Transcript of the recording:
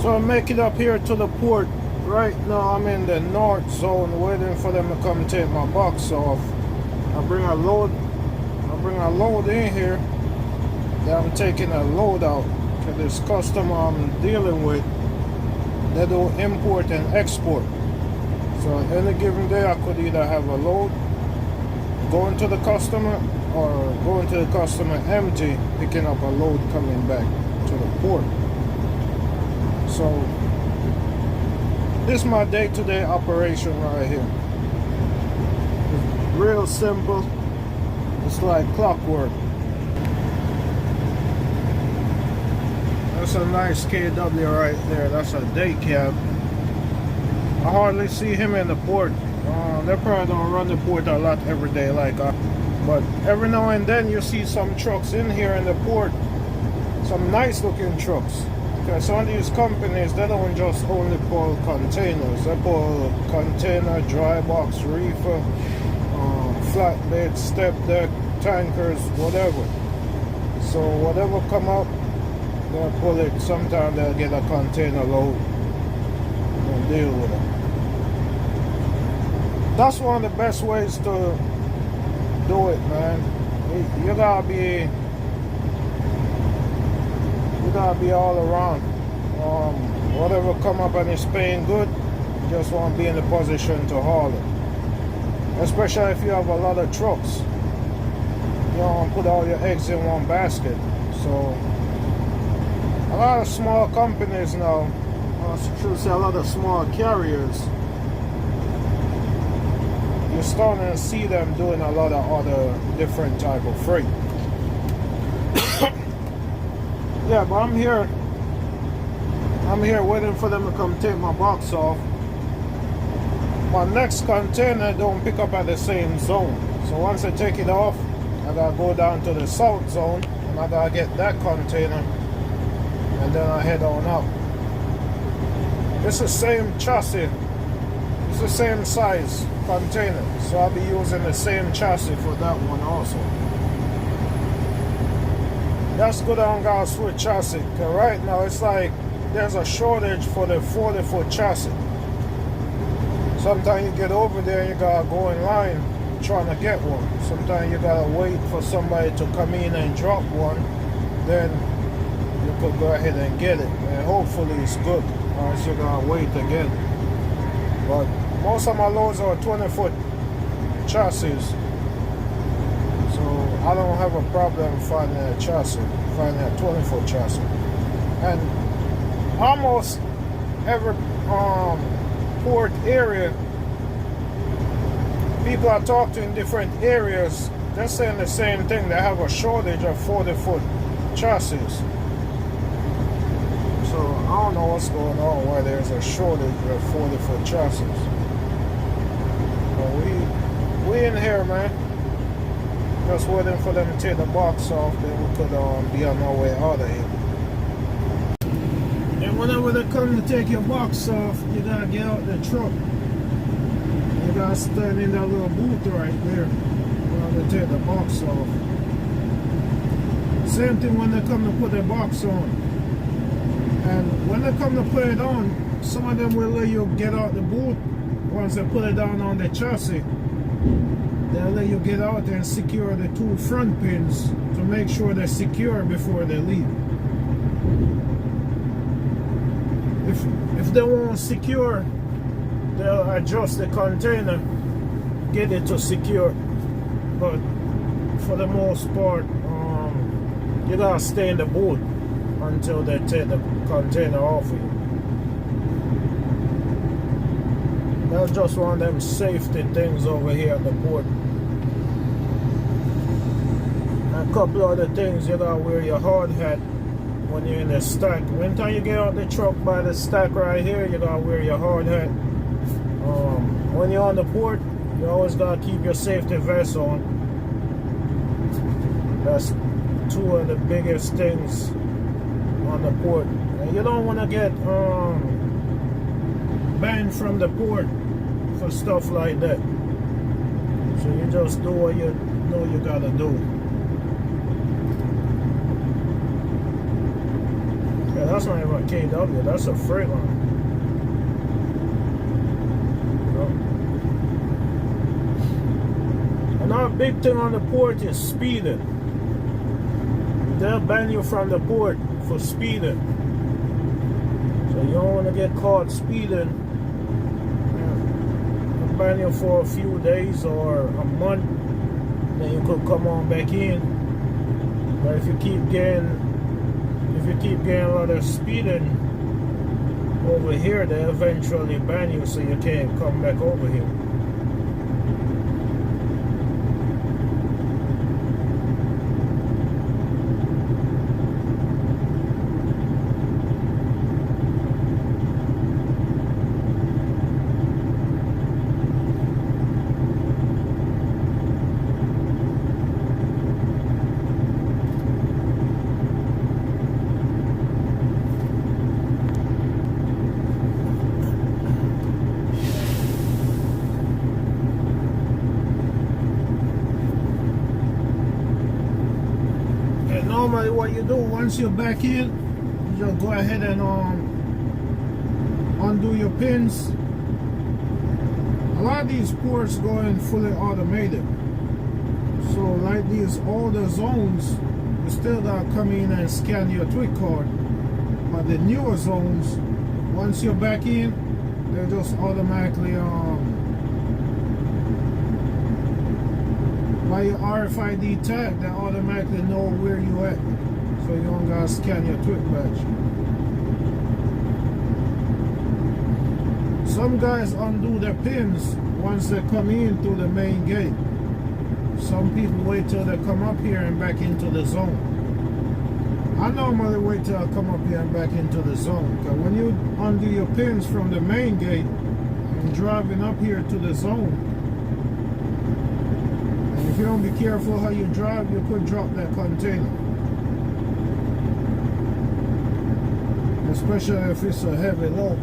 So I'm making up here to the port. Right now I'm in the north zone waiting for them to come take my box off. I bring a load in here. Then I'm taking a load out to this customer I'm dealing with. They do import and export. So any given day I could either have a load going to the customer or going to the customer empty, picking up a load coming back to the port. So this is my day-to-day operation right here. It's real simple. It's like clockwork. That's a nice KW right there. That's a day cab. I hardly see him in the port. They probably don't run the port a lot every day like I. But every now and then you see some trucks in here in the port. Some nice looking trucks. Because some of these companies, they don't just only pull containers. They pull container, dry box, reefer, flatbed, step deck, tankers, whatever. So whatever come up, they'll pull it. Sometimes they'll get a container load and deal with it. That's one of the best ways to do it, man. You gotta be all around. Whatever come up and it's paying good, you just want to be in the position to haul it. Especially if you have a lot of trucks. You don't want to put all your eggs in one basket. So a lot of small companies now, I should say a lot of small carriers, you're starting to see them doing a lot of other different type of freight. Yeah, but I'm here waiting for them to come take my box off. My next container don't pick up at the same zone. So once I take it off, I gotta go down to the south zone and I gotta get that container and then I head on up. It's the same chassis. It's the same size container. So I'll be using the same chassis for that one also. That's good on gas switch chassis. Cause right now it's like there's a shortage for the 40-foot chassis. Sometimes you get over there and you gotta go in line trying to get one. Sometimes you gotta wait for somebody to come in and drop one. Then you could go ahead and get it. And hopefully it's good. Or else you gotta wait again. But most of my loads are 20-foot chassis. So I don't have a problem finding a chassis, finding a 20-foot chassis. And almost every port area, people I talk to in different areas, they're saying the same thing. They have a shortage of 40-foot chassis. So I don't know what's going on, why there's a shortage of 40-foot chassis. But we in here, man. Just waiting for them to take the box off, then we could be on our way out of here. And whenever they come to take your box off, you gotta get out the truck. You gotta stand in that little booth right there while they take the box off. Same thing when they come to put the box on. And when they come to put it on, some of them will let you get out the booth once they put it down on the chassis. They'll let you get out and secure the two front pins to make sure they're secure before they leave. If they won't secure, they'll adjust the container, get it to secure. But for the most part, you gotta stay in the boat until they take the container off you. That's just one of them safety things over here at the port. A couple other things, you gotta wear your hard hat when you're in the stack. When time you get out the truck by the stack right here, you gotta wear your hard hat. When you're on the port, you always gotta keep your safety vest on. That's two of the biggest things on the port. And you don't want to get banned from the port for stuff like that. So you just do what you know you gotta do. That's not even a KW, that's a Freightliner. Another big thing on the port is speeding. They'll ban you from the port for speeding. So you don't want to get caught speeding. They'll ban you for a few days or a month. Then you could come on back in. But if you keep getting a lot of speeding over here, they eventually ban you so you can't come back over here. Normally what you do once you're back in, you just go ahead and undo your pins. A lot of these ports go in fully automated, so like these older zones, you still gotta come in and scan your TWIC card. But the newer zones, once you're back in, they just automatically by your RFID tag, they automatically know where you at, so you don't gotta scan your TWIC badge. Some guys undo their pins once they come in through the main gate. Some people wait till they come up here and back into the zone. I normally wait till I come up here and back into the zone, because when you undo your pins from the main gate and driving up here to the zone, if you don't be careful how you drive, you could drop that container. Especially if it's a heavy load.